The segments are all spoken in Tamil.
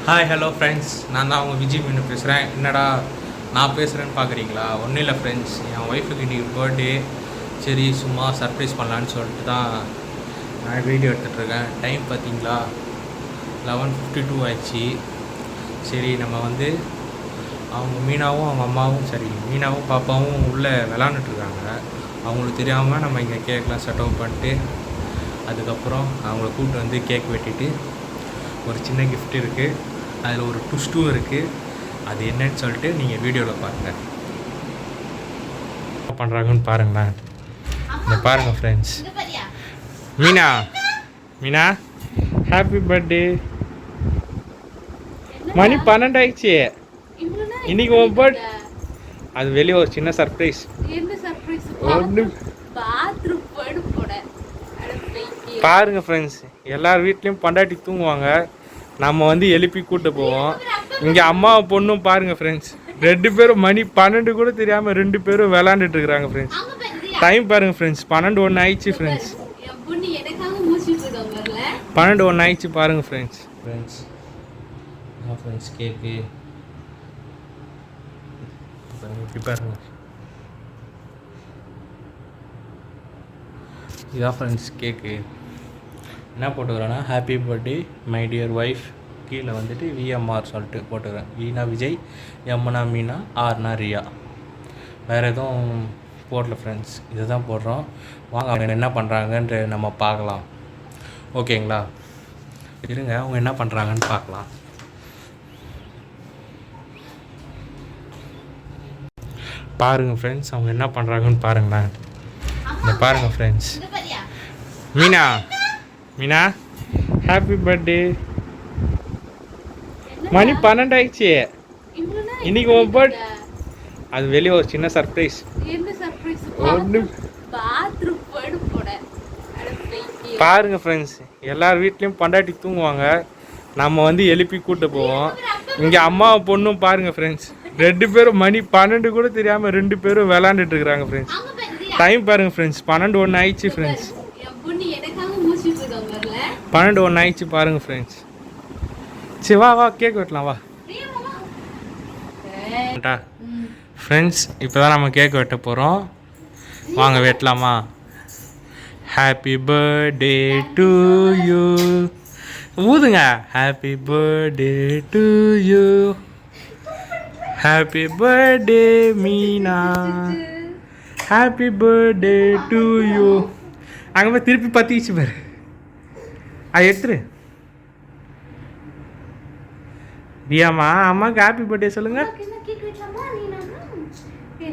ஹாய் ஹலோ ஃப்ரெண்ட்ஸ், நான் தான் அவங்க விஜய் மீனு பேசுகிறேன். என்னடா நான் பேசுகிறேன்னு பார்க்குறீங்களா? ஒன்றும் இல்லை ஃப்ரெண்ட்ஸ், என் ஒய்ஃபுக்கு இன்றைக்கி பர்த்டே. சரி சும்மா சர்ப்ரைஸ் பண்ணலான்னு சொல்லிட்டு தான் நான் வீடியோ எடுத்துகிட்ருக்கேன். டைம் பார்த்தீங்களா 11:52 ஆயிடுச்சு. சரி நம்ம வந்து அவங்க மீனாவும் அவங்க அம்மாவும் மீனாவும் பாப்பாவும் உள்ளே விளாண்டுட்ருக்காங்க. அவங்களுக்கு தெரியாமல் நம்ம இங்கே கேக்லாம் செட்டப் பண்ணிட்டு அதுக்கப்புறம் அவங்கள கூப்பிட்டு வந்து கேக் வெட்டிட்டு ஒரு சின்ன கிஃப்ட் இருக்குது, அதில் ஒரு ட்விஸ்ட்டும் இருக்குது. அது என்னன்னு சொல்லிட்டு நீங்கள் வீடியோவில் பாருங்கள். என்ன பண்ணுறாங்கன்னு பாருங்களேன். இந்த பாருங்கள் ஃப்ரெண்ட்ஸ், மீனா ஹாப்பி பர்த்டே. மணி 12 ஆயிடுச்சு. இன்னைக்கு உன் பர்த். அது வெளியே ஒரு சின்ன சர்ப்ரைஸ். ஒன்று பாருங்க ஃப்ரெண்ட்ஸ், எல்லார் வீட்லேயும் பொண்டாட்டி தூங்குவாங்க, நம்ம வந்து எழுப்பி கூப்பிட்டு போவோம். இங்கே அம்மாவும் பொண்ணும் பாருங்கள் ஃப்ரெண்ட்ஸ், 2 பேரும் மணி 12 கூட தெரியாமல் 2 பேரும் விளாண்டுட்டு இருக்கிறாங்க ஃப்ரெண்ட்ஸ். டைம் பாருங்கள் ஃப்ரெண்ட்ஸ், 12:01 ஆயிடுச்சு ஃப்ரெண்ட்ஸ். 12:01 ஆயிடுச்சு பாருங்கள் ஃப்ரெண்ட்ஸ். ஃப்ரெண்ட்ஸ் கேக்கு இப்படி பாருங்க. இதான் ஃப்ரெண்ட்ஸ் கேக்கு. என்ன போட்டுக்கிறேன்னா happy birthday my dear wife, கீழே வந்துட்டு விஎம்ஆர் சொல்லிட்டு போட்டுக்கிறேன். வீணா விஜய், எம்னா மீனா, ஆர்னா ரியா. வேறு எதுவும் போடல ஃப்ரெண்ட்ஸ், இதை தான் போடுறோம். வாங்க அவங்க என்ன பண்ணுறாங்கன்ற நம்ம பார்க்கலாம். ஓகேங்களா? இருங்க, அவங்க என்ன பண்ணுறாங்கன்னு பார்க்கலாம். பாருங்கள் ஃப்ரெண்ட்ஸ், அவங்க என்ன பண்ணுறாங்கன்னு பாருங்களேன். இந்த பாருங்கள் ஃப்ரெண்ட்ஸ், மீனா ஹாப்பி பர்த்டே. மணி 12 ஆயிடுச்சு. இன்னைக்கு உன் பர்த். அது வெளியே ஒரு சின்ன சர்ப்ரைஸ். பாருங்க ஃப்ரெண்ட்ஸ், எல்லார் வீட்லேயும் பொண்டாட்டி தூங்குவாங்க, நம்ம வந்து எழுப்பி கூப்பிட்டு போவோம். இங்கே அம்மாவும் பொண்ணும் பாருங்க ஃப்ரெண்ட்ஸ், 2 பேரும் மணி 12 கூட தெரியாமல் 2 பேரும் விளாண்டுட்டு இருக்கிறாங்க ஃப்ரெண்ட்ஸ். டைம் பாருங்க ஃப்ரெண்ட்ஸ், 12:01 ஆயிடுச்சு ஃப்ரெண்ட்ஸ். 12:01 ஆயிடுச்சு பாருங்க ஃப்ரெண்ட்ஸ். சரி வா கேக் வெட்டலாம் வா. ஃப்ரெண்ட்ஸ் இப்போ தான் நம்ம கேக் வெட்ட போகிறோம், வாங்க வெட்டலாமா? Happy birthday to you. ஊதுங்க. Happy birthday to you. Happy birthday Meena. Happy birthday to you. அங்கே போய் திருப்பி பற்றிச்சு பாரு. அது எடுத்துரு. ரியாமா அம்மாவுக்கு ஹாப்பி பர்த்டே சொல்லுங்க.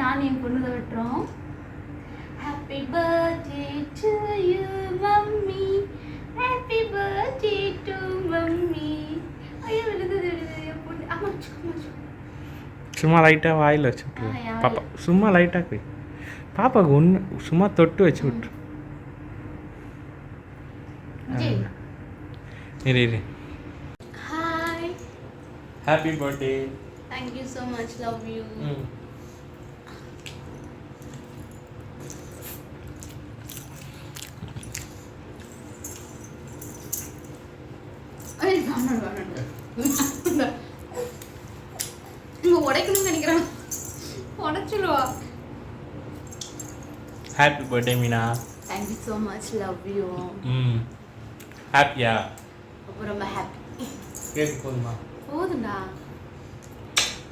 நான் என் பொண்ணு வெட்டுறோம். Happy birthday to you mummy, happy birthday to mummy. ஐயோ விழுது என் பொண்ணு. அம்மா சும்மா லைட்டாக வாயில் வச்சு விட்ரு பாப்பா. சும்மா லைட்டாக போய் பாப்பாவுக்கு ஒன்று சும்மா தொட்டு வச்சு விட்ரு. இரு. Hi, happy birthday. Thank you so much, love you. ஐய் வாங்க இங்க உடைக்கணும்னு நினைக்கிறேன், உடைச்சிடுவா. Happy birthday Meena. Thank you so much, love you. ஹாப்பியா? ரொம்ப ஹாப்பி. கேக் போதுமா? போதும்டா.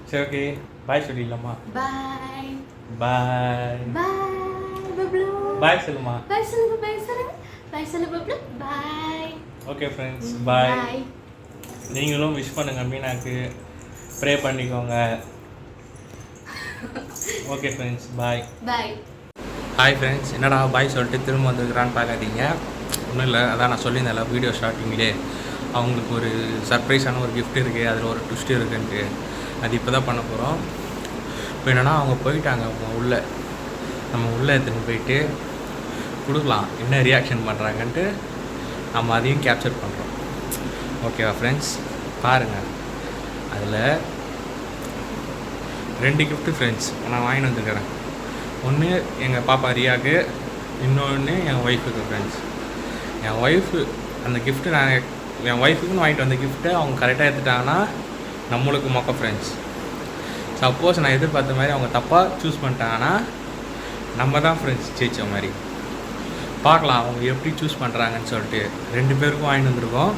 சரி ஓகே, பாய் சொல்லிடலாமா? பாய் பாய் பாய் பப்ளு. பாய் சொல்லுமா. பாய் சொல்லு பப்ளு. பாய். ஓகே ஃப்ரெண்ட்ஸ், பாய். நீங்களும் விஷ் பண்ணுங்கள் மீனாக்கு, ப்ரே பண்ணிக்கோங்க. ஓகே ஃப்ரெண்ட்ஸ், பாய். ஹாய் ஃப்ரெண்ட்ஸ், என்னடா பாய் சொல்லிட்டு திரும்ப வந்துருக்குறான்னு பார்க்காதீங்க. ஒன்றும் இல்லை, அதான் நான் சொல்லியிருந்தேன்ல வீடியோ ஸ்டார்டிங்லே, அவங்களுக்கு ஒரு சர்ப்ரைஸான ஒரு கிஃப்ட் இருக்குது, அதில் ஒரு ட்விஸ்ட் இருக்குன்ட்டு. அது இப்போ தான் பண்ண போகிறோம். இப்போ என்னென்னா அவங்க போயிட்டாங்க, அவங்க நம்ம உள்ளே எடுத்துன்னு போயிட்டு கொடுக்கலாம், என்ன ரியாக்ஷன் பண்ணுறாங்கன்ட்டு நம்ம அதையும் கேப்சர் பண்ணுறோம். ஓகேவா ஃப்ரெண்ட்ஸ்? பாருங்கள், அதில் 2 கிஃப்ட்டு ஃப்ரெண்ட்ஸ் நான் வாங்கிட்டு வந்துருக்கிறேன். ஒன்று எங்கள் பாப்பா ரியாவுக்கு, இன்னொன்று என் ஒய்ஃபுக்கு ஃப்ரெண்ட்ஸ். என் ஒய்ஃபு அந்த கிஃப்ட்டு நான் என் ஒய்ஃபுக்குன்னு வாங்கிட்டு வந்த கிஃப்ட்டை அவங்க கரெக்டாக எடுத்துட்டாங்கன்னா நம்மளுக்கு மொக்க ஃப்ரெண்ட்ஸ். சப்போஸ் நான் எதிர்பார்த்த மாதிரி அவங்க தப்பாக சூஸ் பண்ணிட்டாங்கன்னா நம்ம தான் ஃப்ரெண்ட்ஸ் ஜெயிச்ச மாதிரி. பார்க்கலாம் அவங்க எப்படி சூஸ் பண்ணுறாங்கன்னு சொல்லிட்டு. 2 பேருக்கும் வாங்கிட்டு வந்திருக்கோம்.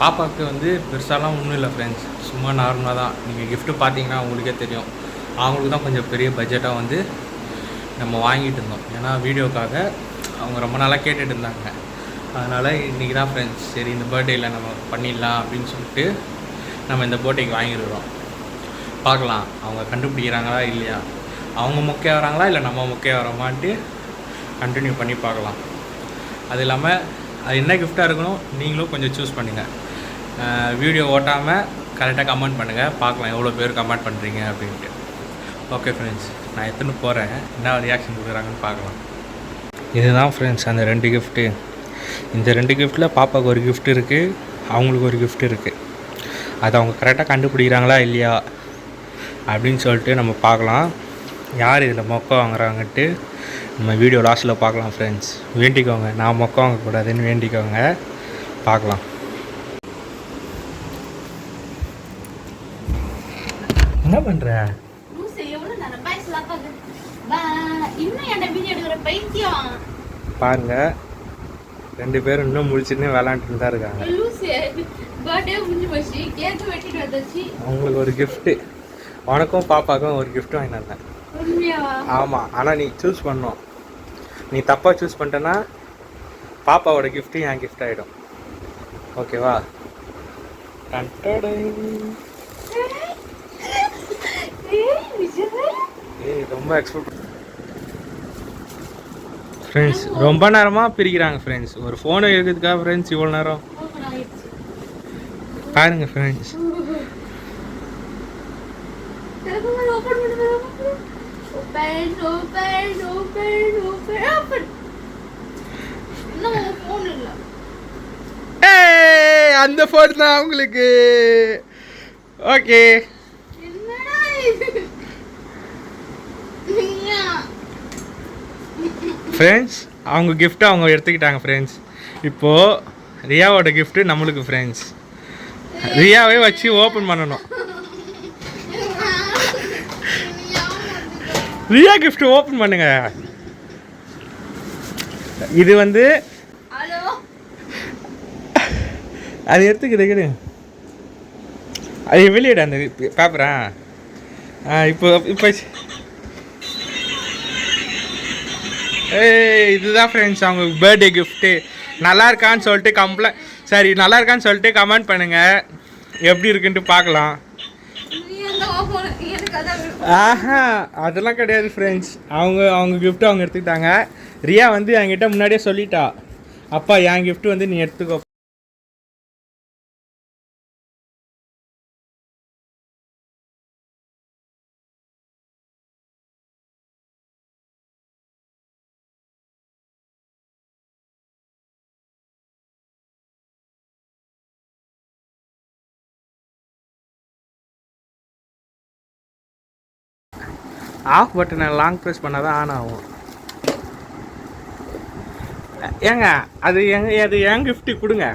பாப்பாவுக்கு வந்து பெருசாலாம் ஒன்றும் இல்லை ஃப்ரெண்ட்ஸ், சும்மா நார்மலாக தான். நீங்கள் கிஃப்ட்டு பார்த்தீங்கன்னா உங்களுக்கே தெரியும். அவங்களுக்கு தான் கொஞ்சம் பெரிய பட்ஜெட்டாக வந்து நம்ம வாங்கிட்டு இருந்தோம். ஏன்னா வீடியோக்காக அவங்க ரொம்ப நாளாக கேட்டுட்டு இருந்தாங்க. அதனால் இன்றைக்கி தான் ஃப்ரெண்ட்ஸ் சரி இந்த பர்த்டேயில் நம்ம பண்ணிடலாம் அப்படின்னு சொல்லிட்டு நம்ம இந்த பர்த்டேக்கு வாங்கிடுறோம். பார்க்கலாம் அவங்க கண்டுபிடிக்கிறாங்களா இல்லையா, அவங்க மொக்கையா வராங்களா இல்லை நம்ம மொக்கையா வரோமான்ட்டு கண்டினியூ பண்ணி பார்க்கலாம். அது இல்லாமல் அது என்ன கிஃப்டாக இருக்கணும் நீங்களும் கொஞ்சம் சூஸ் பண்ணுங்கள். வீடியோ ஓட்டாமல் கரெக்டாக கமெண்ட் பண்ணுங்கள், பார்க்கலாம் எவ்வளோ பேர் கமெண்ட் பண்ணுறீங்க அப்படின்ட்டு. ஓகே ஃப்ரெண்ட்ஸ், நான் எடுத்துன்னு போகிறேன், என்ன ரியாக்ஷன் கொடுக்குறாங்கன்னு பார்க்கலாம். இதுதான் ஃப்ரெண்ட்ஸ் அந்த 2 கிஃப்ட்டு. இந்த 2 கிஃப்ட்டில் பாப்பாவுக்கு ஒரு கிஃப்ட் இருக்குது, அவங்களுக்கு ஒரு கிஃப்ட் இருக்குது. அது அவங்க கரெக்டாக கண்டுபிடிக்கிறாங்களா இல்லையா அப்படின்னு சொல்லிட்டு நம்ம பார்க்கலாம். யார் இதில் மொக்க வாங்குறாங்கன்ட்டு நம்ம வீடியோ லாஸ்ட்டில் பார்க்கலாம் ஃப்ரெண்ட்ஸ். வேண்டிக்கோங்க, நான் மொக்க வாங்கக்கூடாதுன்னு வேண்டிக்கோங்க. பார்க்கலாம். என்ன பண்ணுற? பாருங்க 2 பேரும் இன்னும் முடிச்சுன்னு விளாண்டுட்டு தான் இருக்காங்க. அவங்களுக்கு ஒரு கிஃப்ட்டு, உனக்கும் பாப்பாவுக்கும் ஒரு கிஃப்ட் வாங்கி வந்தேன். ஆமாம், ஆனால் நீ சூஸ் பண்ணோம். நீ தப்பாக சூஸ் பண்ணிட்டேன்னா பாப்பாவோட கிஃப்ட்டு என் கிஃப்ட் ஆகிடும். ஓகேவா? ரொம்ப எக்ஸ்பெக்ட் ஃப்ரெண்ட்ஸ், ரொம்ப நேரமாக பிரிக்கிறாங்க ஃப்ரெண்ட்ஸ். ஒரு ஃபோனை இருக்கிறதுக்காக ஃப்ரெண்ட்ஸ் இவ்வளோ நேரம் பாருங்க ஃப்ரெண்ட்ஸ். அந்த ஃபோன் தான் உங்களுக்கு. ஓகே ஃப்ரெண்ட்ஸ், அவங்க கிஃப்ட்டை அவங்க எடுத்துக்கிட்டாங்க ஃப்ரெண்ட்ஸ். இப்போது ரியாவோட கிஃப்ட்டு நம்மளுக்கு ஃப்ரெண்ட்ஸ். ரியாவே வச்சு ஓப்பன் பண்ணணும். ரியா கிஃப்ட் ஓப்பன் பண்ணுங்க. இது வந்து அது எடுத்துக்கிது, அது வெளியிட அந்த பேப்பரா. இப்போ இப்போ இதுதான் ஃப்ரெண்ட்ஸ் அவங்க பர்த்டே கிஃப்ட்டு. நல்லா இருக்கான்னு சொல்லிட்டு சரி நல்லா இருக்கான்னு சொல்லிட்டு கமெண்ட் பண்ணுங்கள், எப்படி இருக்குன்ட்டு பார்க்கலாம். ஆஹா அதெல்லாம் கிடையாது ஃப்ரெண்ட்ஸ். அவங்க கிஃப்ட்டு அவங்க எடுத்துக்கிட்டாங்க. ரியா வந்து என்கிட்ட முன்னாடியே சொல்லிட்டா, அப்பா என் கிஃப்ட்டு வந்து நீ எடுத்துக்கோ. ஆஃப் பட்டனை லாங் ப்ரெஸ் பண்ணால் தான் ஆன் ஆகும். ஏங்க அது என் கிஃப்ட்டு கொடுங்க.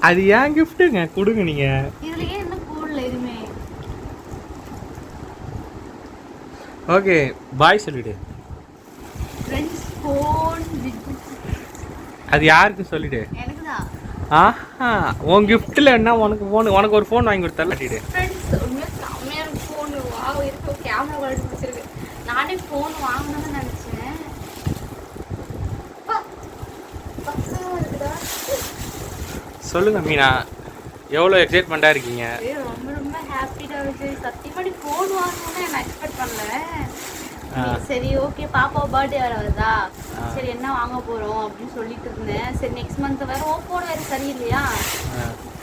அது என் கிஃப்ட்டுங்க, கொடுங்க நீங்கள். ஓகே பாய் சொல்லிடு. அது யாருக்கு சொல்லிடு? ஆஹா உன் கிஃப்ட்டில் என்ன உனக்கு ஒரு ஃபோன் வாங்கி கொடுத்தா கட்டிடு. நானே ஃபோன் வாங்கணும்னு நினச்சேன். சொல்லுங்க மீனா, எவ்வளோ எக்ஸைட்மெண்ட்டாக இருக்கீங்க? ரொம்ப ரொம்ப ஹாப்பியாக இருக்குது. சத்தியமாக ஃபோன் வாங்கணும்னு நான் எக்ஸ்பெக்ட் பண்ணல. சரி ஓகே, பாப்பா பர்த்டே வேறு வருதா, சரி என்ன வாங்க போகிறோம் அப்படின்னு சொல்லிட்டு இருந்தேன். சரி நெக்ஸ்ட் மந்த் வேறு ஓப்போட வேறு சரியில்லையா,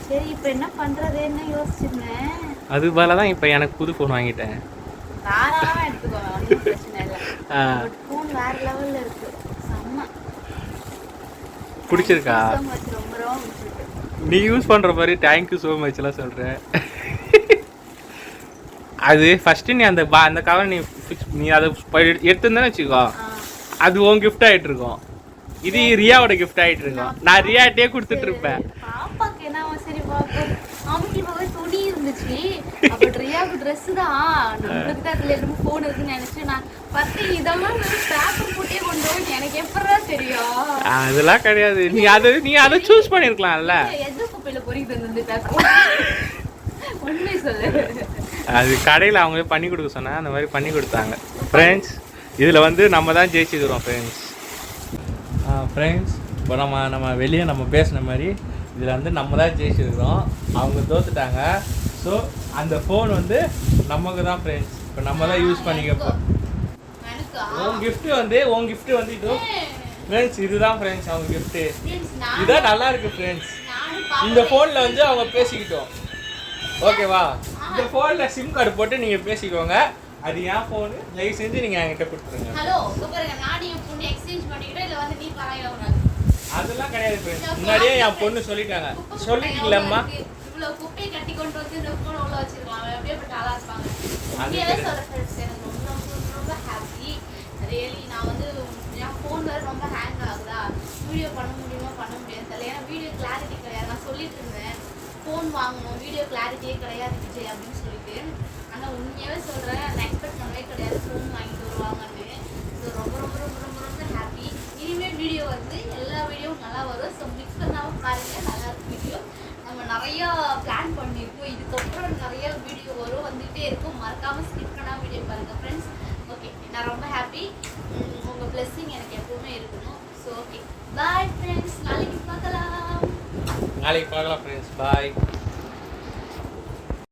சரி இப்போ என்ன பண்ணுறதுன்னு யோசிச்சிருந்தேன். அது போல தான் இப்போ எனக்கு புது ஃபோன் வாங்கிட்டேன். தாராளமாக எடுத்துக்கோங்க, ஒன்றும் பிரச்சனை இல்லை. பட் ஃபோன் வேறு லெவலில் இருக்குது, செம்ம பிடிச்சிருக்கா? ரொம்ப ரொம்ப பிடிச்சிருக்கு. நீ யூஸ் பண்ணுற மாதிரி தேங்க்யூ ஸோ மச்லாம் சொல்கிறேன். அது ஃபஸ்ட்டு நீ அந்த கவர் நீ அதை எடுத்துருந்தேன்னு வச்சுக்கோ, அது உன் கிஃப்ட் ஆகிட்டு இருக்கும். இது ரியாவோட கிஃப்ட் ஆயிட்டு இருக்கும். நான் ரியாட்டே கொடுத்துட்டு இருப்பேன். பாப்பாக்கு என்ன சரி பாப்பா ஆமிக்கு பாப்பா துணி இருந்துச்சு. அப்ப ரியாவுக்கு Dress தான். நம்மளுக்கு தான் அதுல இருந்து போன் இருக்குன்னு நினைச்சு நான் பத்தி இதெல்லாம் பேப்பர் போட்டே கொண்டு போய் எனக்கு எப்பறா தெரியும். அதெல்லாம் கிடையாது. நீ அதை சூஸ் பண்ணிருக்கலாம்ல. எது குப்பையில பொறிக்கு தந்து பேப்பர். உண்மை சொல்லு. அது கடையில் அவங்க பண்ணி கொடுக்க சொன்னா அந்த மாதிரி பண்ணி கொடுத்தாங்க. ஃப்ரெண்ட்ஸ் இதில் வந்து நம்ம தான் ஜெயிச்சுக்கிறோம் ஃப்ரெண்ட்ஸ். ஃப்ரெண்ட்ஸ் இப்போ நம்ம வெளியே நம்ம பேசின மாதிரி இதில் வந்து நம்ம தான் ஜெயிச்சுக்கிறோம். அவங்க தோத்துட்டாங்க. ஸோ அந்த ஃபோன் வந்து நமக்கு தான் ஃப்ரெண்ட்ஸ். இப்போ நம்ம தான் யூஸ் பண்ணிக்கப்போ உன் கிஃப்ட்டு வந்து இது ஃப்ரெண்ட்ஸ். இதுதான் ஃப்ரெண்ட்ஸ் அவங்க கிஃப்ட்டு. இதுதான் நல்லா இருக்குது ஃப்ரெண்ட்ஸ். இந்த ஃபோனில் வந்து அவங்க பேசிக்கிட்டோம். ஓகேவா? இந்த ஃபோனில் சிம் கார்டு போட்டு நீங்கள் பேசிக்கோங்க. அது ஏன் ஃபோனு தயவு செஞ்சு நீங்கள் என்கிட்ட கொடுத்துருங்க. ஹலோ பாருங்க நான் என் பொண்ணு எக்ஸ்சேஞ்ச் பண்ணிக்கிட்டே இல்லை வந்து நீ பராயவராது. அதெல்லாம் கிடையாது ஃப்ரெண்ட்ஸ். முன்னாடியே என் பொண்ணு சொல்லிட்டாங்க. சொல்லிட்டீங்களம்மா? இவ்வளோ குப்பையை கட்டி கொண்டு வந்து இந்த ஃபோன் உள்ள வச்சிருக்கலாம். அப்படியே பட்டு ஆளாக இருப்பாங்க. உண்மையாகவே சொல்கிறேன் ஃப்ரெண்ட்ஸ், எனக்கு ரொம்ப ஹாப்பி. ரியலி நான் வந்து என் ஃபோன் வேறு ரொம்ப ஹேங் ஆகுதா, வீடியோ பண்ண முடியுமா பண்ண முடியாது தெரியல. ஏன்னா வீடியோ கிளாரிட்டி கிடையாது. நான் சொல்லிட்டு இருந்தேன் ஃபோன் வாங்கணும், வீடியோ கிளாரிட்டியே கிடையாது விஜய் அப்படின்னு சொல்லிட்டு. ஆனால் உண்மையாகவே சொல்கிறேன், நான் எக்ஸ்பெக்ட் பண்ணவே கிடையாது ஃபோன் வாங்கிட்டு வருவாங்கன்னு. ஸோ ரொம்ப ரொம்ப ரொம்ப ரொம்ப ரொம்ப ஹாப்பி. இனிமேல் வீடியோ வந்து எல்லா வீடியோவும் நல்லா வரும். ஸோ மிக்ஸ் பண்ணாமல் பாருங்கள், நல்லா இருக்கும் வீடியோ. நம்ம நிறையா பிளான் பண்ணியிருக்கோம். இதுக்கப்புறம் நிறைய வீடியோ வரும், வந்துகிட்டே இருக்கும். மறக்காமல் ஸ்கிப் பண்ணாமல் வீடியோ பாருங்கள் ஃப்ரெண்ட்ஸ். ஓகே, நான் ரொம்ப ஹாப்பி. உங்கள் பிளெஸ்ஸிங் எனக்கு எப்பவுமே இருக்கணும். So okay, bye friends. நாளைக்கு பார்க்கலாம் ஃப்ரெண்ட்ஸ். பாய்.